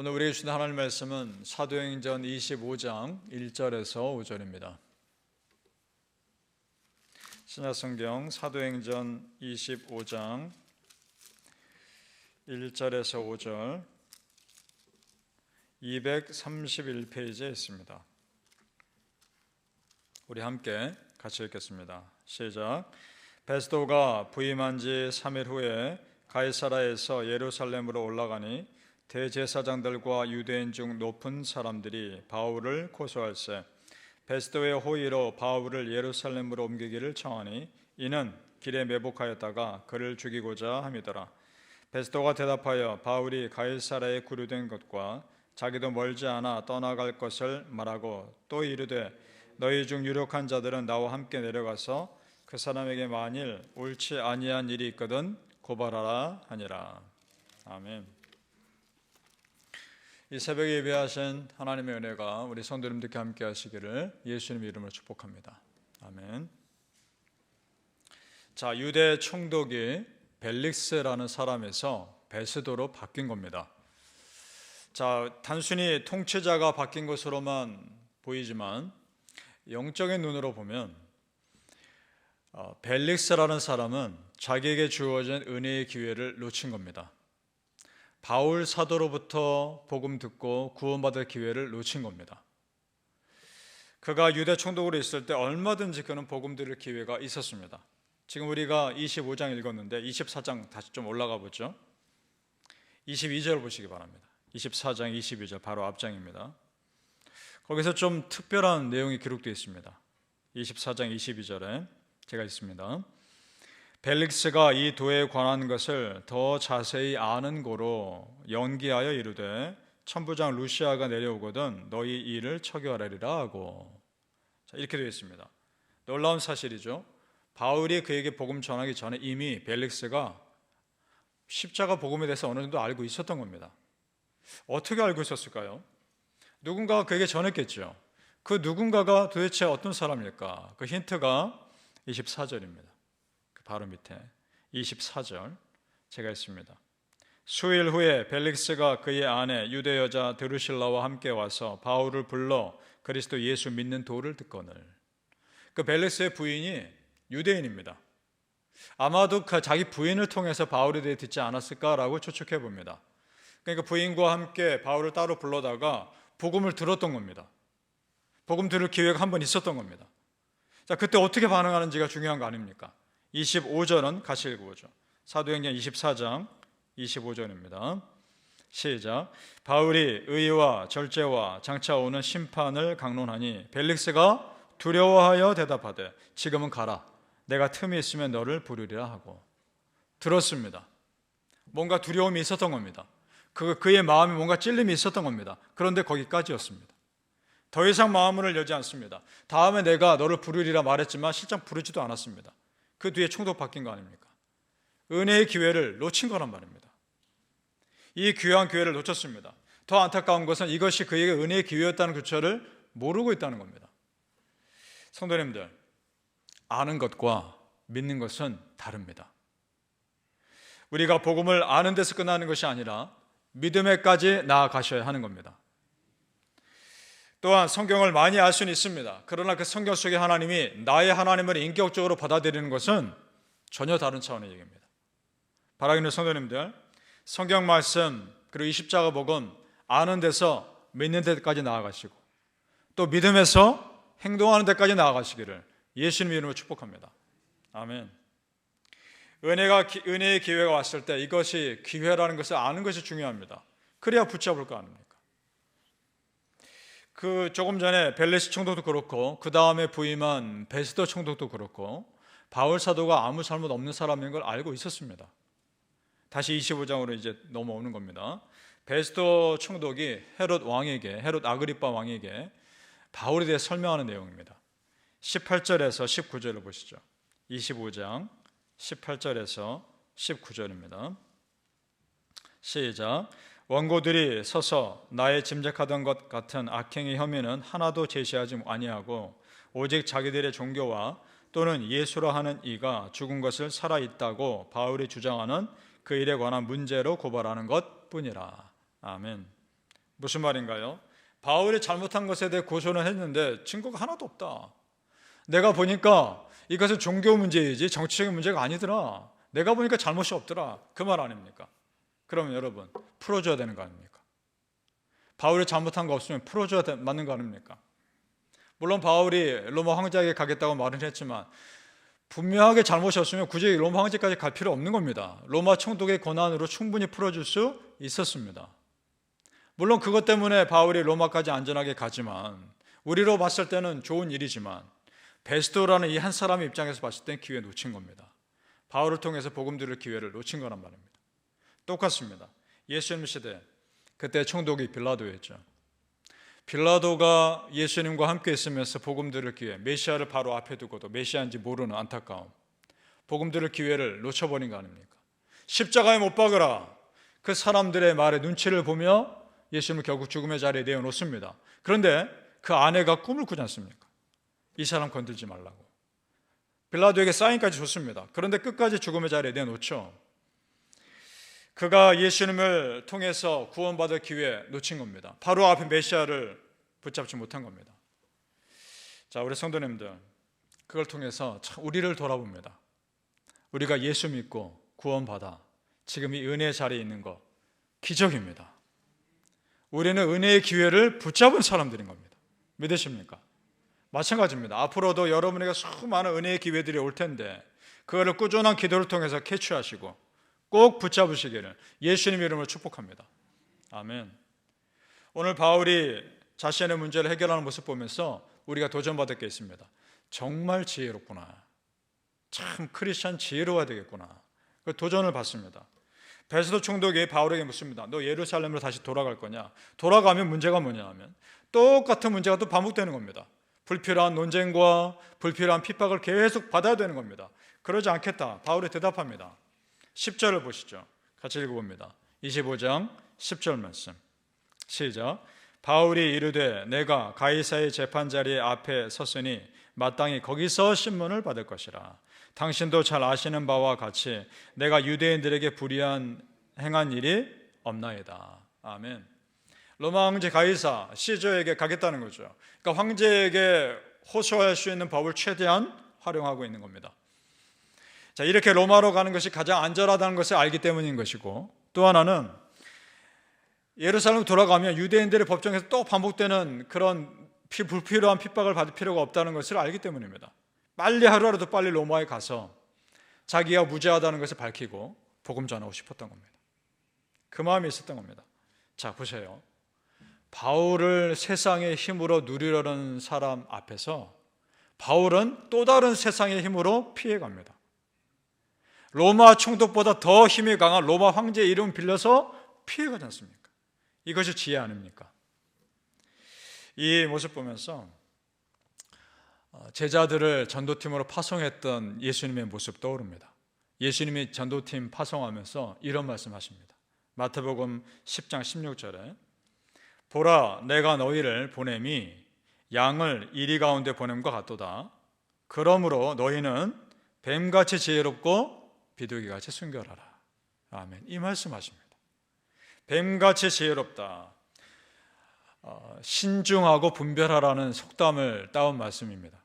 오늘 우리에게 주신 하나님 말씀은 사도행전 25장 1절에서 5절입니다. 신약성경 사도행전 25장 1절에서 5절 231페이지에 있습니다. 우리 함께 같이 읽겠습니다. 시작. 베스도가 부임한 지 3일 후에 가이사라에서 예루살렘으로 올라가니 대제사장들과 유대인 중 높은 사람들이 바울을 고소할세 베스도의 호의로 바울을 예루살렘으로 옮기기를 청하니 이는 길에 매복하였다가 그를 죽이고자 함이더라. 베스도가 대답하여 바울이 가이사라에 구류된 것과 자기도 멀지 않아 떠나갈 것을 말하고 또 이르되 너희 중 유력한 자들은 나와 함께 내려가서 그 사람에게 만일 옳지 아니한 일이 있거든 고발하라 하니라. 아멘. 이 새벽에 예배하신 하나님의 은혜가 우리 성도님들께 함께 하시기를 예수님 이름으로 축복합니다. 아멘. 자, 유대 총독이 벨릭스라는 사람에서 베스도로 바뀐 겁니다. 자, 단순히 통치자가 바뀐 것으로만 보이지만 영적인 눈으로 보면 벨릭스라는 사람은 자기에게 주어진 은혜의 기회를 놓친 겁니다. 바울 사도로부터 복음 듣고 구원받을 기회를 놓친 겁니다. 그가 유대 총독으로 있을 때 얼마든지 그는 복음 들을 기회가 있었습니다. 지금 우리가 25장 읽었는데 24장 다시 좀 올라가 보죠. 22절 보시기 바랍니다. 24장 22절 바로 앞장입니다. 거기서 좀 특별한 내용이 기록되어 있습니다. 24장 22절에 제가 있습니다. 벨릭스가 이 도에 관한 것을 더 자세히 아는 고로 연기하여 이르되 천부장 루시아가 내려오거든 너희 이 일을 처결하리라 하고. 자, 이렇게 되어 있습니다. 놀라운 사실이죠. 바울이 그에게 복음 전하기 전에 이미 벨릭스가 십자가 복음에 대해서 어느 정도 알고 있었던 겁니다. 어떻게 알고 있었을까요? 누군가가 그에게 전했겠죠. 그 누군가가 도대체 어떤 사람일까? 그 힌트가 24절입니다. 바로 밑에 24절 제가 있습니다. 수일 후에 벨릭스가 그의 아내 유대 여자 드루실라와 함께 와서 바울을 불러 그리스도 예수 믿는 도를 듣거늘. 그 벨릭스의 부인이 유대인입니다. 아마도 자기 부인을 통해서 바울에 대해 듣지 않았을까라고 추측해 봅니다. 그러니까 부인과 함께 바울을 따로 불러다가 복음을 들었던 겁니다. 복음 들을 기회가 한 번 있었던 겁니다. 자, 그때 어떻게 반응하는지가 중요한 거 아닙니까? 25절은 같이 읽어보죠. 사도행전 24장 25절입니다. 시작. 바울이 의와 절제와 장차 오는 심판을 강론하니 벨릭스가 두려워하여 대답하되 지금은 가라. 내가 틈이 있으면 너를 부르리라 하고. 들었습니다. 뭔가 두려움이 있었던 겁니다. 그의 마음에 뭔가 찔림이 있었던 겁니다. 그런데 거기까지였습니다. 더 이상 마음을 열지 않습니다. 다음에 내가 너를 부르리라 말했지만 실제 부르지도 않았습니다. 그 뒤에 총독 바뀐 거 아닙니까? 은혜의 기회를 놓친 거란 말입니다. 이 귀한 기회를 놓쳤습니다. 더 안타까운 것은 이것이 그에게 은혜의 기회였다는 것을 모르고 있다는 겁니다. 성도님들, 아는 것과 믿는 것은 다릅니다. 우리가 복음을 아는 데서 끝나는 것이 아니라 믿음에까지 나아가셔야 하는 겁니다. 또한 성경을 많이 알 수는 있습니다. 그러나 그 성경 속에 하나님이 나의 하나님을 인격적으로 받아들이는 것은 전혀 다른 차원의 얘기입니다. 바라기는 성도님들, 성경 말씀 그리고 이 십자가 복음 아는 데서 믿는 데까지 나아가시고 또 믿음에서 행동하는 데까지 나아가시기를 예수님 이름으로 축복합니다. 아멘. 은혜의 기회가 왔을 때 이것이 기회라는 것을 아는 것이 중요합니다. 그래야 붙잡을 거 아닙니까? 조금 전에 벨릭스 총독도 그렇고 그 다음에 부임한 베스도 총독도 그렇고 바울 사도가 아무 잘못 없는 사람인 걸 알고 있었습니다. 다시 25장으로 이제 넘어오는 겁니다. 베스도 총독이 헤롯 아그리빠 왕에게 바울에 대해 설명하는 내용입니다. 18절에서 19절을 보시죠. 25장 18절에서 19절입니다. 시작. 원고들이 서서 나의 짐작하던 것 같은 악행의 혐의는 하나도 제시하지 아니하고 오직 자기들의 종교와 또는 예수라 하는 이가 죽은 것을 살아있다고 바울이 주장하는 그 일에 관한 문제로 고발하는 것뿐이라. 아멘. 무슨 말인가요? 바울이 잘못한 것에 대해 고소는 했는데 증거가 하나도 없다. 내가 보니까 이것은 종교 문제이지 정치적인 문제가 아니더라. 내가 보니까 잘못이 없더라. 그 말 아닙니까? 그러면 여러분, 풀어줘야 되는 거 아닙니까? 바울이 잘못한 거 없으면 풀어줘야 맞는 거 아닙니까? 물론 바울이 로마 황제에게 가겠다고 말은 했지만 분명하게 잘못이 없으면 굳이 로마 황제까지 갈 필요 없는 겁니다. 로마 총독의 권한으로 충분히 풀어줄 수 있었습니다. 물론 그것 때문에 바울이 로마까지 안전하게 가지만 우리로 봤을 때는 좋은 일이지만 베스도라는 이 한 사람의 입장에서 봤을 땐 기회 놓친 겁니다. 바울을 통해서 복음 들을 기회를 놓친 거란 말입니다. 똑같습니다. 예수님 시대 그때 총독이 빌라도였죠. 빌라도가 예수님과 함께 있으면서 복음 들을 기회, 메시아를 바로 앞에 두고도 메시아인지 모르는 안타까움, 복음 들을 기회를 놓쳐버린 거 아닙니까? 십자가에 못 박으라, 그 사람들의 말에 눈치를 보며 예수님을 결국 죽음의 자리에 내어놓습니다. 그런데 그 아내가 꿈을 꾸지 않습니까? 이 사람 건들지 말라고. 빌라도에게 사인까지 줬습니다. 그런데 끝까지 죽음의 자리에 내놓죠. 그가 예수님을 통해서 구원받을 기회 놓친 겁니다. 바로 앞에 메시아를 붙잡지 못한 겁니다. 자, 우리 성도님들, 그걸 통해서 참 우리를 돌아봅니다. 우리가 예수 믿고 구원받아 지금 이 은혜의 자리에 있는 거 기적입니다. 우리는 은혜의 기회를 붙잡은 사람들인 겁니다. 믿으십니까? 마찬가지입니다. 앞으로도 여러분에게 수많은 은혜의 기회들이 올 텐데 그거를 꾸준한 기도를 통해서 캐치하시고 꼭 붙잡으시기를 예수님 이름으로 축복합니다. 아멘. 오늘 바울이 자신의 문제를 해결하는 모습 보면서 우리가 도전받을 게 있습니다. 정말 지혜롭구나. 참 크리스찬 지혜로워야 되겠구나. 그 도전을 받습니다. 베스도 총독이 바울에게 묻습니다. 너 예루살렘으로 다시 돌아갈 거냐? 돌아가면 문제가 뭐냐 하면 똑같은 문제가 또 반복되는 겁니다. 불필요한 논쟁과 불필요한 핍박을 계속 받아야 되는 겁니다. 그러지 않겠다. 바울이 대답합니다. 10절을 보시죠. 같이 읽어봅니다. 25장 10절 말씀. 시작. 바울이 이르되 내가 가이사의 재판자리 앞에 섰으니 마땅히 거기서 신문을 받을 것이라. 당신도 잘 아시는 바와 같이 내가 유대인들에게 불의한 행한 일이 없나이다. 아멘. 로마 황제 가이사 시저에게 가겠다는 거죠. 그러니까 황제에게 호소할 수 있는 법을 최대한 활용하고 있는 겁니다. 자, 이렇게 로마로 가는 것이 가장 안전하다는 것을 알기 때문인 것이고, 또 하나는 예루살렘 돌아가면 유대인들의 법정에서 또 반복되는 그런 불필요한 핍박을 받을 필요가 없다는 것을 알기 때문입니다. 빨리 하루라도 빨리 로마에 가서 자기가 무죄하다는 것을 밝히고 복음 전하고 싶었던 겁니다. 그 마음이 있었던 겁니다. 자, 보세요. 바울을 세상의 힘으로 누리려는 사람 앞에서 바울은 또 다른 세상의 힘으로 피해갑니다. 로마 총독보다 더 힘이 강한 로마 황제의 이름 빌려서 피해가지 않습니까? 이것이 지혜 아닙니까? 이 모습 보면서 제자들을 전도팀으로 파송했던 예수님의 모습 떠오릅니다. 예수님이 전도팀 파송하면서 이런 말씀하십니다. 마태복음 10장 16절에 보라 내가 너희를 보냄이 양을 이리 가운데 보냄과 같도다. 그러므로 너희는 뱀같이 지혜롭고 비둘기같이 순결하라. 아멘. 이 말씀하십니다. 뱀같이 지혜롭다. 신중하고 분별하라는 속담을 따온 말씀입니다.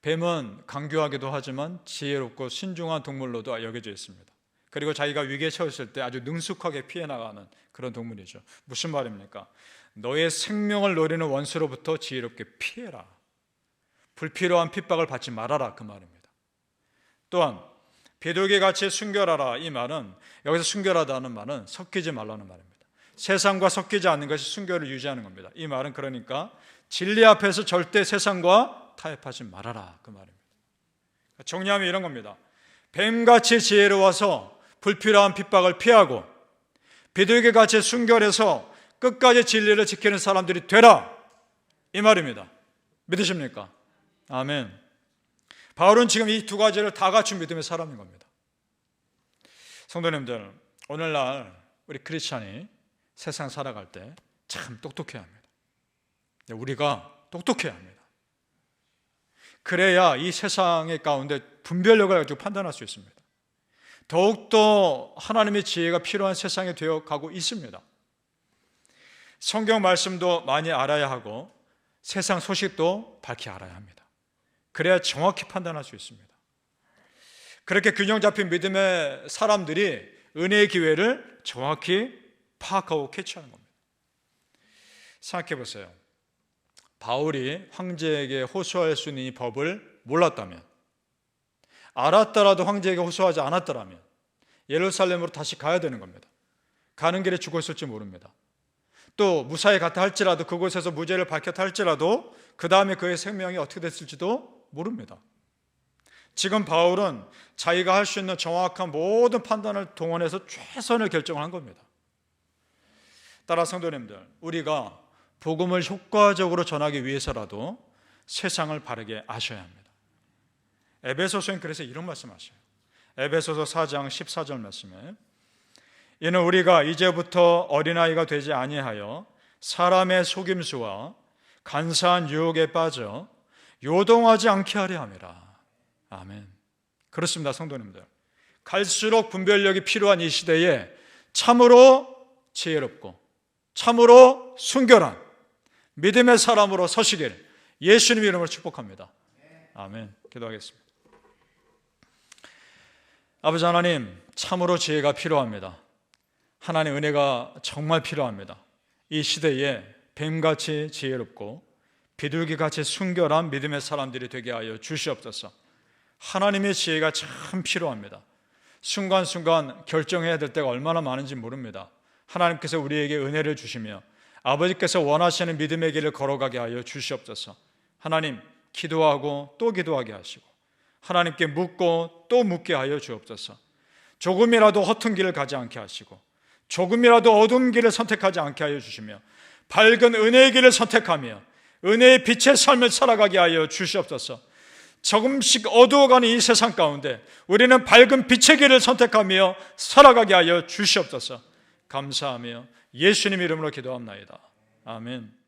뱀은 강교하기도 하지만 지혜롭고 신중한 동물로도 여겨져 있습니다. 그리고 자기가 위기에 처했을 때 아주 능숙하게 피해 나가는 그런 동물이죠. 무슨 말입니까? 너의 생명을 노리는 원수로부터 지혜롭게 피해라. 불필요한 핍박을 받지 말아라. 그 말입니다. 또한 비둘기같이 순결하라. 이 말은 여기서 순결하다는 말은 섞이지 말라는 말입니다. 세상과 섞이지 않는 것이 순결을 유지하는 겁니다. 이 말은 그러니까 진리 앞에서 절대 세상과 타협하지 말아라. 그 말입니다. 정리하면 이런 겁니다. 뱀같이 지혜로워서 불필요한 핍박을 피하고 비둘기같이 순결해서 끝까지 진리를 지키는 사람들이 되라. 이 말입니다. 믿으십니까? 아멘. 바울은 지금 이 두 가지를 다 갖춘 믿음의 사람인 겁니다. 성도님들, 오늘날 우리 크리스찬이 세상 살아갈 때 참 똑똑해야 합니다. 우리가 똑똑해야 합니다. 그래야 이 세상의 가운데 분별력을 가지고 판단할 수 있습니다. 더욱더 하나님의 지혜가 필요한 세상이 되어 가고 있습니다. 성경 말씀도 많이 알아야 하고 세상 소식도 밝히 알아야 합니다. 그래야 정확히 판단할 수 있습니다. 그렇게 균형 잡힌 믿음의 사람들이 은혜의 기회를 정확히 파악하고 캐치하는 겁니다. 생각해 보세요. 바울이 황제에게 호소할 수 있는 이 법을 몰랐다면, 알았더라도 황제에게 호소하지 않았더라면 예루살렘으로 다시 가야 되는 겁니다. 가는 길에 죽었을지 모릅니다. 또 무사히 갔다 할지라도, 그곳에서 무죄를 밝혔다 할지라도 그 다음에 그의 생명이 어떻게 됐을지도 모릅니다. 지금 바울은 자기가 할 수 있는 정확한 모든 판단을 동원해서 최선을 결정한 겁니다. 따라 성도님들, 우리가 복음을 효과적으로 전하기 위해서라도 세상을 바르게 아셔야 합니다. 에베소서는 그래서 이런 말씀하셔요. 에베소서 4장 14절 말씀에 이는 우리가 이제부터 어린아이가 되지 아니하여 사람의 속임수와 간사한 유혹에 빠져 요동하지 않게 하려 함이라. 아멘. 그렇습니다, 성도님들. 갈수록 분별력이 필요한 이 시대에 참으로 지혜롭고 참으로 순결한 믿음의 사람으로 서시길 예수님 이름으로 축복합니다. 아멘. 기도하겠습니다. 아버지 하나님, 참으로 지혜가 필요합니다. 하나님 은혜가 정말 필요합니다. 이 시대에 뱀같이 지혜롭고 비둘기같이 순결한 믿음의 사람들이 되게 하여 주시옵소서. 하나님의 지혜가 참 필요합니다. 순간순간 결정해야 될 때가 얼마나 많은지 모릅니다. 하나님께서 우리에게 은혜를 주시며 아버지께서 원하시는 믿음의 길을 걸어가게 하여 주시옵소서. 하나님, 기도하고 또 기도하게 하시고 하나님께 묻고 또 묻게 하여 주옵소서. 조금이라도 허튼 길을 가지 않게 하시고 조금이라도 어두운 길을 선택하지 않게 하여 주시며 밝은 은혜의 길을 선택하며 은혜의 빛의 삶을 살아가게 하여 주시옵소서. 조금씩 어두워가는 이 세상 가운데 우리는 밝은 빛의 길을 선택하며 살아가게 하여 주시옵소서. 감사하며 예수님 이름으로 기도합나이다. 아멘.